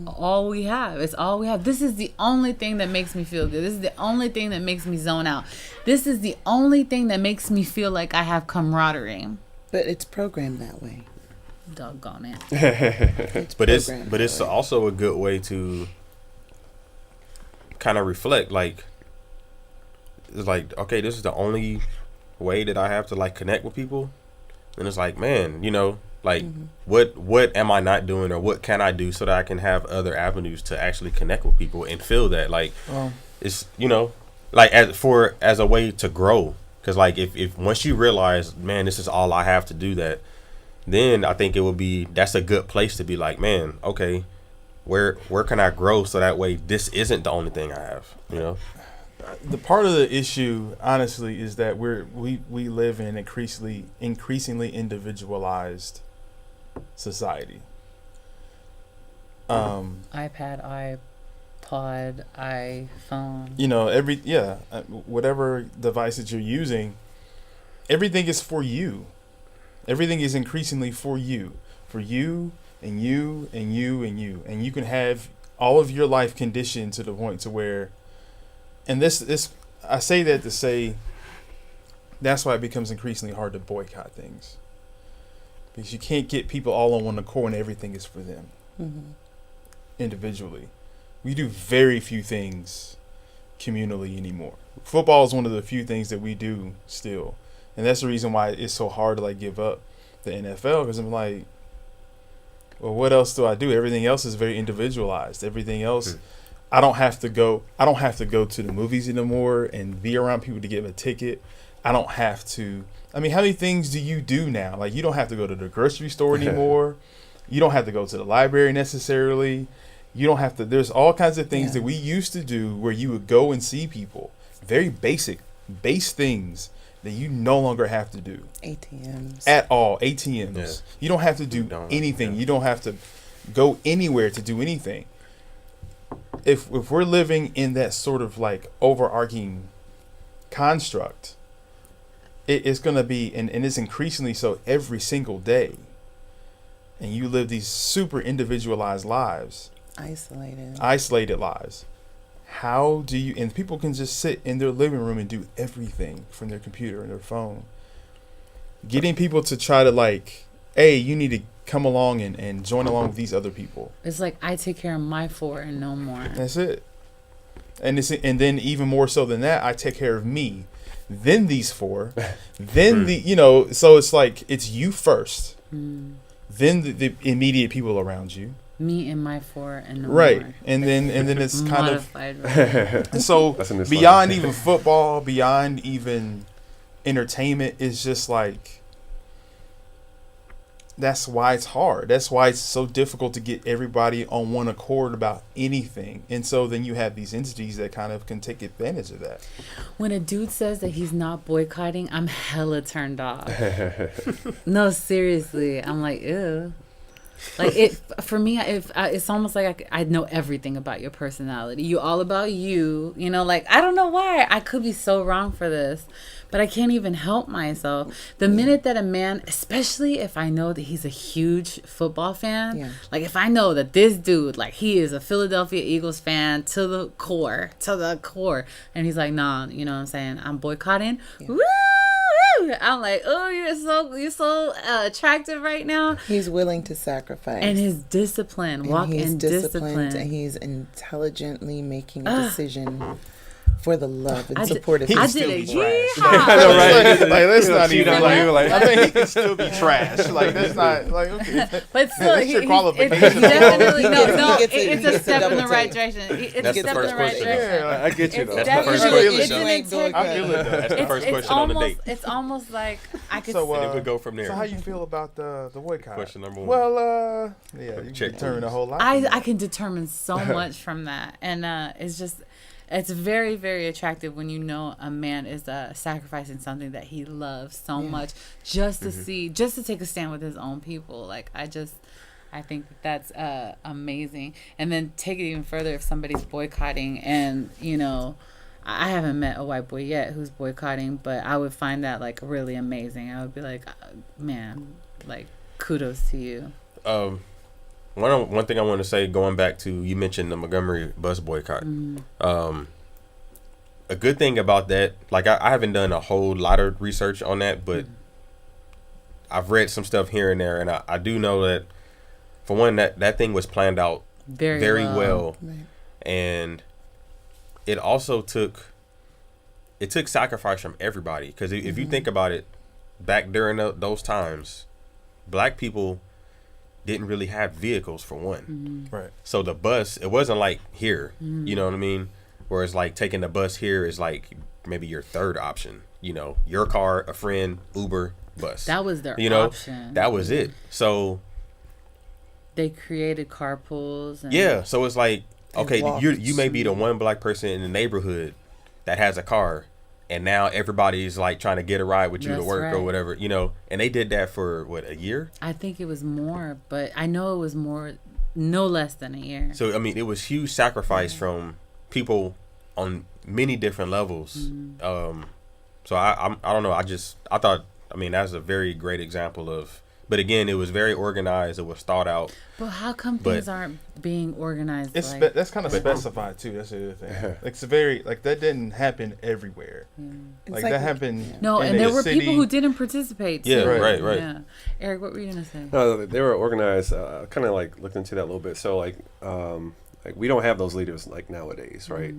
all we have. It's all we have. This is the only thing that makes me feel good. This is the only thing that makes me zone out. This is the only thing that makes me feel like I have camaraderie. But it's programmed that way. Doggone it. But it's also a good way to kind of reflect. Like, it's like, okay, this is the only way that I have to like connect with people. And it's like, man, you know, like, what am I not doing, or what can I do so that I can have other avenues to actually connect with people and feel that, like, it's, you know, like, as a way to grow. Because, like, if once you realize, man, this is all I have to do that, then I think that's a good place to be like, man, okay, where can I grow so that way this isn't the only thing I have, you know? The part of the issue, honestly, is that we live in an increasingly individualized society. iPad, iPod, iPhone. You know, whatever device that you're using, everything is for you. Everything is increasingly for you and you and you and you, and you can have all of your life conditioned to the point to where. And this, I say that to say, that's why it becomes increasingly hard to boycott things. Because you can't get people all on one accord and everything is for them individually. We do very few things communally anymore. Football is one of the few things that we do still. And that's the reason why it's so hard to like give up the NFL, because I'm like, well, what else do I do? Everything else is very individualized. Everything else... I don't have to go to the movies anymore and be around people to get a ticket. I don't have to. I mean, how many things do you do now? Like, you don't have to go to the grocery store anymore. You don't have to go to the library necessarily. You don't have to. There's all kinds of things that we used to do where you would go and see people. Very base things that you no longer have to do. ATMs. At all. ATMs. Yeah. You don't have to do anything. You don't have to go anywhere to do anything. If we're living in that sort of like overarching construct, it's going to be, and it's increasingly so every single day. And you live these super individualized lives. Isolated lives. How do you, and people can just sit in their living room and do everything from their computer and their phone. Getting people to try to like, hey, you need to come along and join along with these other people. It's like, I take care of my 4 and no more. That's it. And then even more so than that, I take care of me, then these 4, then so it's like, it's you first, then the immediate people around you. Me and my 4 and no more. Right. And then it's kind of and so beyond even football, beyond even entertainment, is just like, that's why it's hard. That's why it's so difficult to get everybody on one accord about anything. And so then you have these entities that kind of can take advantage of that. When a dude says that he's not boycotting, I'm hella turned off. No, seriously. I'm like, ew. Like it for me, if it's almost like I know everything about your personality. You all about you. You know, like I don't know why I could be so wrong for this, but I can't even help myself. The minute that a man, especially if I know that he's a huge football fan, like if I know that this dude, like he is a Philadelphia Eagles fan to the core, and he's like, nah, you know what I'm saying? I'm boycotting. Woo! I'm like, oh, you're so attractive right now. He's willing to sacrifice, and his discipline, walk in discipline, and he's intelligently making a decision for the love and support of he his can team. still be trash. I know, right? Like that's not even like, I mean, he can still be trash. Like that's not like okay. But still, That's your it's qualification. definitely no. He gets It's a a step in double the right take. direction. It's a That's step the in first the right question. direction. Yeah, I get you though. It's That's the first definitely question. an integrity. I feel it though. That's the first question on the date. It's almost like I could. So, And then we go from there. So how you feel about the boycott? Question number one. Well, yeah, you Check, can determine please. a whole lot. I can determine so much from that, and it's very, very attractive when you know a man is sacrificing something that he loves so much just to see, just to take a stand with his own people. Like I think that's amazing. And then take it even further if somebody's boycotting, and you know, I haven't met a white boy yet who's boycotting, but I would find that like really amazing. I would be like, man, like kudos to you. One thing I want to say, going back to, you mentioned the Montgomery bus boycott. A good thing about that, like I haven't done a whole lot of research on that, but I've read some stuff here and there, and I do know that, for one, that thing was planned out very well. Right. And it also took sacrifice from everybody, because if you think about it, back during those times, black people didn't really have vehicles, for one. Right. So the bus, it wasn't like here, you know what I mean? Whereas like taking the bus here is like maybe your third option, you know, your car, a friend, Uber, bus. That was their option. That was it. So they created carpools. And so it's like, okay, walked. you may be the one black person in the neighborhood that has a car, and now everybody's like trying to get a ride with you to That's work or right. whatever, you know. And they did that for what, a year? I think it was more, but I know it was more, no less than a year. So I mean, it was huge sacrifice from people on many different levels. So I don't know. I thought, I mean, that's a very great example of. But again, it was very organized. It was thought out. But how come things aren't being organized? It's like, that's kind of specified too. That's the other thing. Like it's very like that didn't happen everywhere. It's Like that happened. no, in and there a were city. people who didn't participate. Yeah, too. right. Yeah, Eric, what were you gonna say? No, they were organized. Kind of like looked into that a little bit. So like we don't have those leaders like nowadays, right?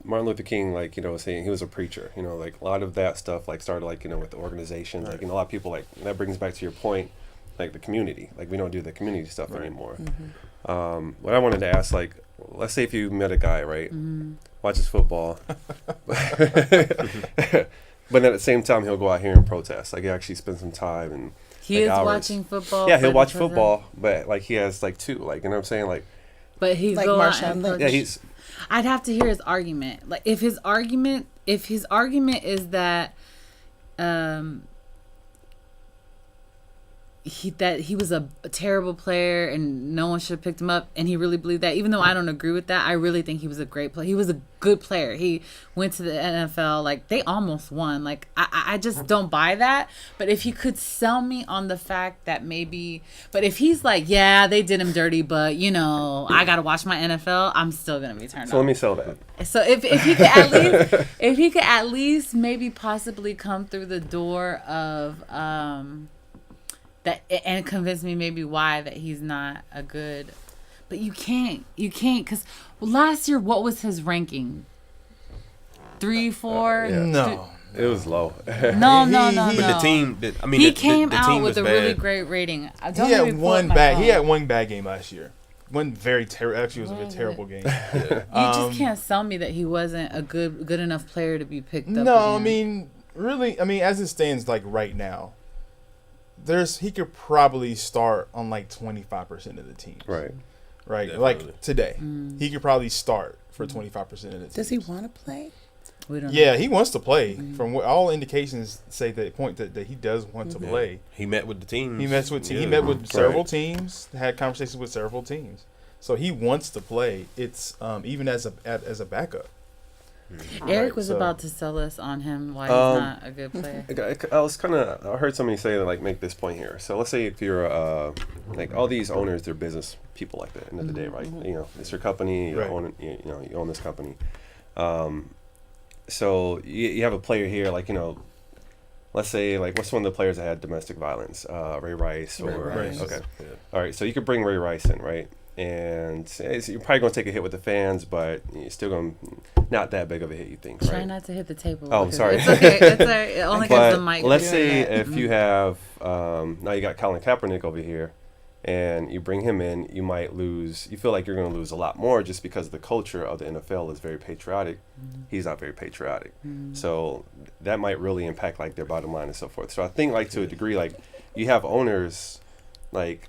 Martin Luther King, like, you know, saying he was a preacher, you know, like a lot of that stuff like started like, you know, with the organizations, like, you know, a lot of people, like, that brings back to your point, like the community, like we don't do the community stuff anymore. What I wanted to ask, like, let's say if you met a guy, right, watches football, but at the same time he'll go out here and protest, like he actually spends some time and He like is hours. watching football. Yeah, he'll but watch because of- football, but like he has like two, like, you know what I'm saying, like, But he's Like go out Marshawn and Lynch. yeah, he's I'd have to hear his argument. Like if his argument is that he was a terrible player and no one should have picked him up, and he really believed that, even though I don't agree with that, I really think he was a great player. He was a good player. He went to the NFL, like they almost won. Like I just don't buy that. But if you could sell me on the fact that maybe, but if he's like, yeah, they did him dirty, but you know, I gotta watch my NFL, I'm still gonna be turned so on. let me sell that. So if he could at least maybe possibly come through the door of that and convince me maybe why that he's not a good, but you can't because last year what was his ranking? 3, 4? Yeah. No. It was low. No. But the team, He came the out team with was a bad. really great rating. I don't He let me had pull up one my bad. phone. He had one bad game last year. One very terrible. Actually, it was a terrible game. You just can't sell me that he wasn't a good enough player to be picked up. No, I again. mean, really, I mean, as it stands, like right now, he could probably start on like 25% of the teams. Right. Right. Definitely. Like today, Mm. he could probably start for 25% of the teams. Does he want to play? We don't Yeah, know. he wants to play. From what all indications say that he does want to play. He met with the teams. He met with Yeah. he met with several Right. teams, had conversations with several teams. So he wants to play. It's even as a backup. Eric was so- about to sell us on him why he's not a good player. I heard somebody say that, like, make this point here. So let's say if you're like all these owners, they're business people like that. At the end of the day, right? You know, it's your company. You Right. own it. You own this company. So you have a player here, like, you know, let's say, like, what's one of the players that had domestic violence? Ray Rice or Rice. okay. Yeah. All right, so you could bring Ray Rice in, right? And you're probably gonna take a hit with the fans, but you're still gonna not that big of a hit, you think, Try right? not to hit the table. Oh, because sorry. It's okay. It's all right. Only because the mic. let's is say doing that. if you have now you got Colin Kaepernick over here, and you bring him in, you might lose. You feel like you're going to lose a lot more just because the culture of the NFL is very patriotic. He's not very patriotic, so that might really impact, like, their bottom line and so forth. So I think, like, to a degree, like, you have owners, like,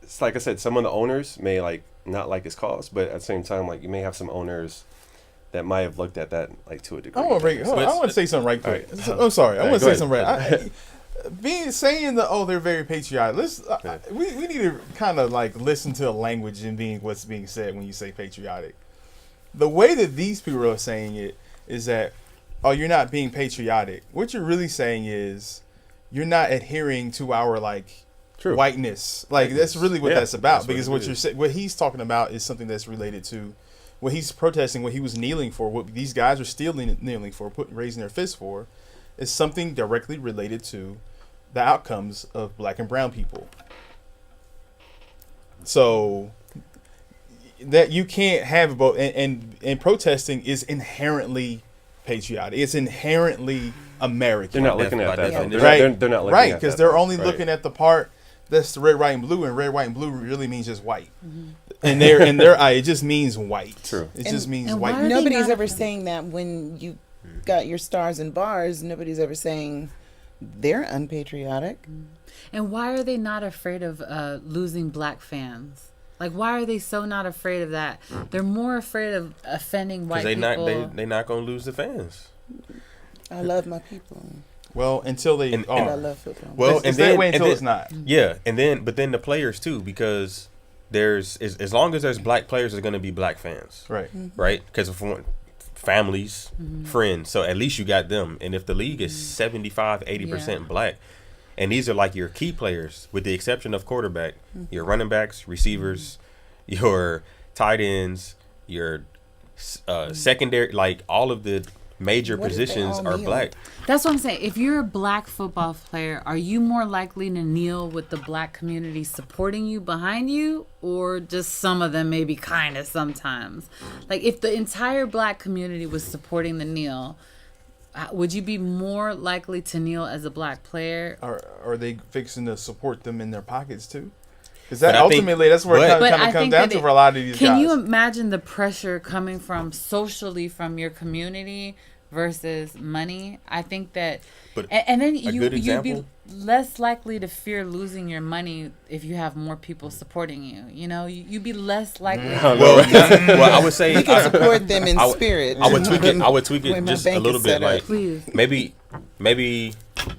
it's like I said, some of the owners may, like, not like his cause, but at the same time, like, you may have some owners that might have looked at that, like, to a degree. I want to say something right quick. All I'm sorry. I All want right, to say go something right. Saying that they're very patriotic. We need to kind of, like, listen to the language and what's being said when you say patriotic. The way that these people are saying it is that, oh, you're not being patriotic. What you're really saying is you're not adhering to our, like, True. whiteness. Like, that's really what Yeah, that's about. that's what Because it what is. you're saying, what he's talking about is something that's related to what he's protesting, what he was kneeling for, what these guys are still kneeling for, raising their fists for, is something directly related to the outcomes of black and brown people. So that you can't have both, and protesting is inherently patriotic. It's inherently American. They're not looking at that. Right. Though. Right. They're not looking Right, at because that, they're though. only Right. looking at the part that's the red, white, and blue, and red, white, and blue really means just white. And in their eye, it just means white. True. It And- just means and white. why are they Nobody's not ever afraid? saying that when you got your stars and bars. Nobody's ever saying they're unpatriotic. And why are they not afraid of losing black fans? Like, why are they so not afraid of that? They're more afraid of offending white Because people. they not gonna lose the fans. I love my people, Well, until they And- and I are. love football. Well, It's and that then- way and until then- it's not. Yeah, but then the players too, because there's as long as there's black players, there's gonna be black fans, Right. right? Because of families, friends. So at least you got them. And if the league is 75, 80% black, and these are like your key players, with the exception of quarterback, your running backs, receivers, your tight ends, your secondary, like all of the major What if they positions all are kneel? black. That's what I'm saying. If you're a black football player, are you more likely to kneel with the black community supporting you behind you, or just some of them maybe kind of sometimes? Like, if the entire black community was supporting the kneel, would you be more likely to kneel as a black player? Are they fixing to support them in their pockets too? Because that But I think- ultimately, that's where it But kind I of comes think down that to it- for a lot of these Can guys. you imagine the pressure coming from socially from your community versus money? I think that, But and then a you'd good be example- less likely to fear losing your money if you have more people supporting you. You know, you'd be less likely. Well, I would say We can support them in I would- spirit. I would tweak it. I would tweak When it my just a bank little is bit. set up. Like Please. maybe,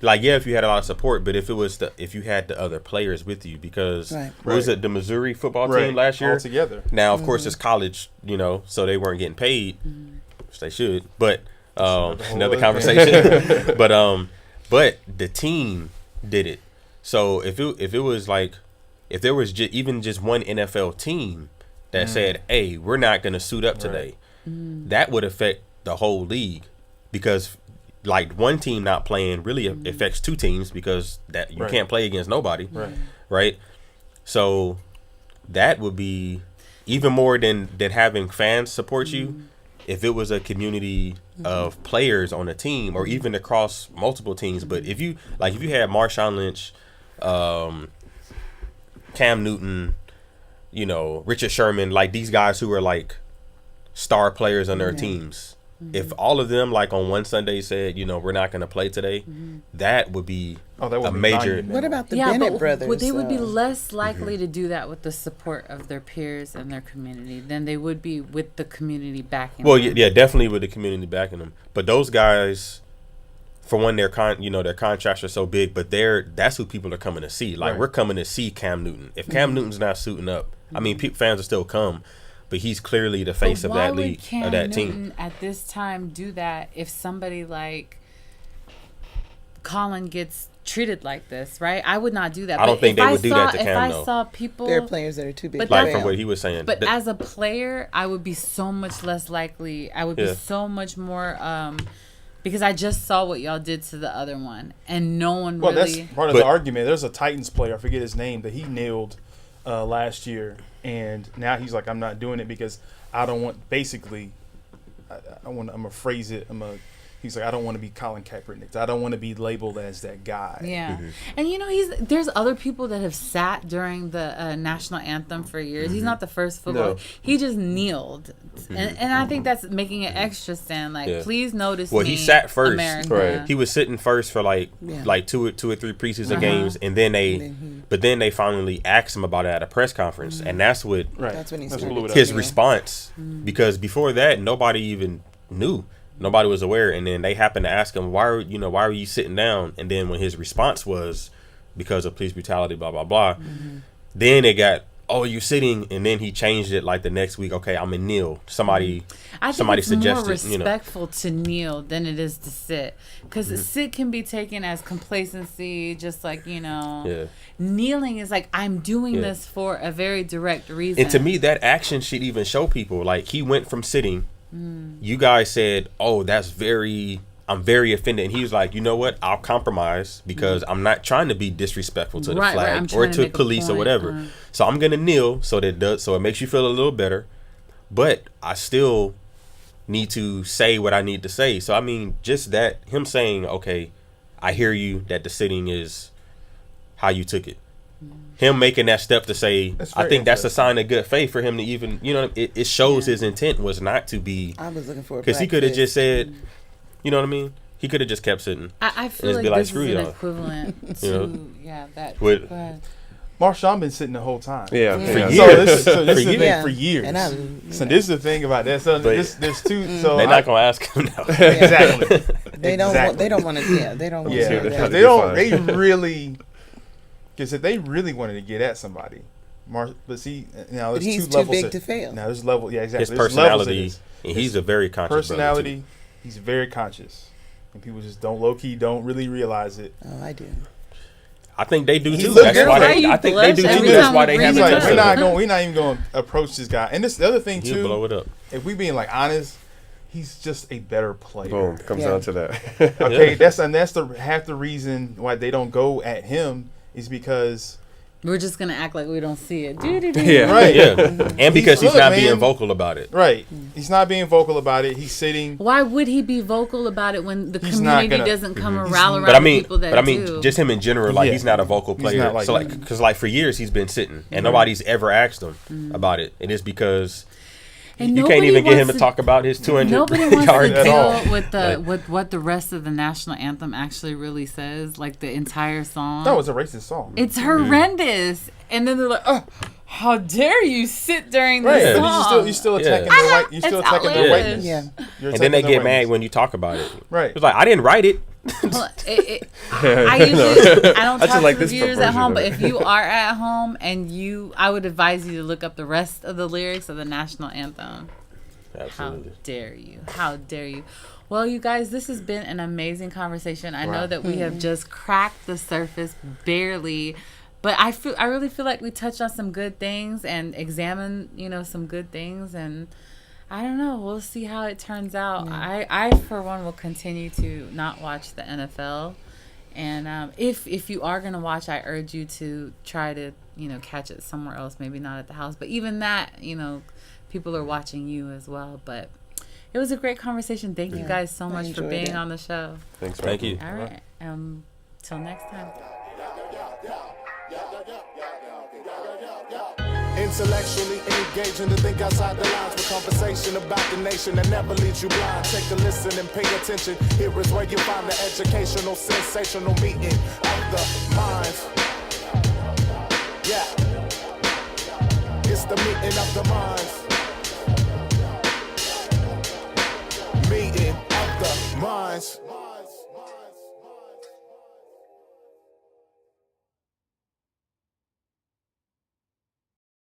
like if you had a lot of support, but if you had the other players with you, because Right. what was Right. it, the Missouri football Right, team last year? all together. Now, of course, it's college, so they weren't getting paid, which they should. But another other conversation. but the team did it. So if it was like, if there was even just one NFL team that said, "Hey, we're not going to suit up today," that would affect the whole league, because like one team not playing really affects two teams, because that you Right. can't play against nobody, Right. right? So that would be even more than having fans support you. If it was a community of players on a team, or even across multiple teams. But if you had Marshawn Lynch, Cam Newton, Richard Sherman, like these guys who are like star players on their teams, if all of them like on one Sunday said, we're not going to play today, that would be that would a be major. monumental. What about the Bennett brothers? They would be less likely to do that with the support of their peers and their community than they would be with the community backing Well, them. yeah, definitely with the community backing them. But those guys, for one, their contracts are so big, but that's who people are coming to see. Like, Right. we're coming to see Cam Newton. If Cam Newton's not suiting up, I mean, fans will still come, but he's clearly the face of that league, of that team. Newton at this time do that if somebody like Colin gets treated like this, right? I would not do that. I don't think they would do that to Cam, If I though. saw people, There are players that are too big But to Like fail. from what he was saying. but as a player, I would be so much less likely. I would be Yeah. so much more because I just saw what y'all did to the other one, and no one Well, really. that's part of the argument. There's a Titans player, I forget his name, that he nailed last year, and now he's like, I'm not doing it because I don't want. Basically, I'm gonna phrase it. He's like, I don't want to be Colin Kaepernick. I don't want to be labeled as that guy. Yeah, and there's other people that have sat during the national anthem for years. He's not the first footballer. No. He just kneeled, and I think that's making it extra stand. Like, Yeah. please notice. Well, me, he sat first. America. Right. he was sitting first for like two or three preseason games, and then they finally asked him about it at a press conference, and that's what Right. That's when he what started. blew it up. his Yeah. response, because before that nobody even knew, nobody was aware, and then they happened to ask him why were you sitting down, and then when his response was because of police brutality, blah blah blah, then it got, oh, you're sitting, and then he changed it like the next week, okay, I'm in kneel. Somebody I think somebody it's suggested, more respectful to kneel than it is to sit, because sit can be taken as complacency, just like Yeah. Kneeling is like, I'm doing Yeah. this for a very direct reason. And to me, that action should even show people, like, he went from sitting. You guys said, oh, I'm very offended. And he was like, you know what? I'll compromise because I'm not trying to be disrespectful to the Right, flag I'm or trying to to make a police or point, whatever. So I'm going to kneel so it makes you feel a little better. But I still need to say what I need to say. So, I mean, just that, him saying, okay, I hear you, that the sitting is how you took it. Him making that step to say, I think that's a sign of good faith for him to even, it shows his intent was not to be, I was looking for a because he could have just said, you know what I mean? He could have just kept sitting. I feel just like be like, this screw is an y'all. equivalent to, that. With- Go ahead. Marshawn been sitting the whole time. Yeah. For yeah. years. So this is the For thing years. for years. And So this is the thing about that. So there's two. So They're not going to ask him now. exactly. They don't want. They don't want to. Yeah, they don't want Yeah, to. they're do trying that. to they don't. be They fine. really. Because if they really wanted to get at somebody, but see, now But there's he's two too levels. big to fail. Now there's level. Yeah, exactly. His There's levels to personality, this. and he's a very conscious Personality. brother, He's very conscious, and people just don't really realize it. Oh, I do. too. I think they do, He too. look That's different. why Why they, you I think they do, blush too. every That's time why we they bring have He's it it like, up? we're not even going to approach this guy. And this the other thing He'll too. blow it up. If we being like honest, he's just a better player. Boom. Comes Yeah. down to that. Okay, Yeah. that's the half the reason why they don't go at him is because We're just gonna act like we don't see it. Yeah. right, Yeah. And because he's Look, not man. being vocal about it. right. He's not being vocal about it. He's sitting. Why would he be vocal about it when the He's not community gonna- doesn't come around But I the mean, people that do? just him in general, like Yeah. he's not a vocal He's player. not like- So like, because like for years he's been sitting, and nobody's ever asked him about it. And it's because And you can't nobody even get him wants to talk about his 200 Nobody wants yards to at all. deal with Like- with what the rest of the national anthem actually really says, like the entire song. That was a racist song. It's horrendous. And then they're like, "Oh, how dare you sit during right, this but song?" you still attacking Yeah. their white. You still It's attacking their outrageous. whiteness. Yeah. You're and then they attacking their get mad whiteness. when you talk about it. Right. It's like, I didn't write it. Well, I usually I don't I just talk like to this reviewers at version home, of but it. if you are at home and I would advise you to look up the rest of the lyrics of the national anthem. Absolutely. How dare you? How dare you? Well, you guys, this has been an amazing conversation. I know that we have just cracked the surface barely, but I really feel like we touched on some good things and examined, some good things, and I don't know. We'll see how it turns out. Yeah. I for one will continue to not watch the NFL, and if you are gonna watch, I urge you to try to catch it somewhere else. Maybe not at the house, but even that, people are watching you as well. But it was a great conversation. Thank you guys so I much for enjoyed being it. on the show. Thanks. Thank you. All right. Till next time. Intellectually engaging to think outside the lines with conversation about the nation that never leaves you blind. Take a listen and pay attention. Here is where you find the educational, sensational meeting of the minds. Yeah, it's the meeting of the minds. Meeting of the minds.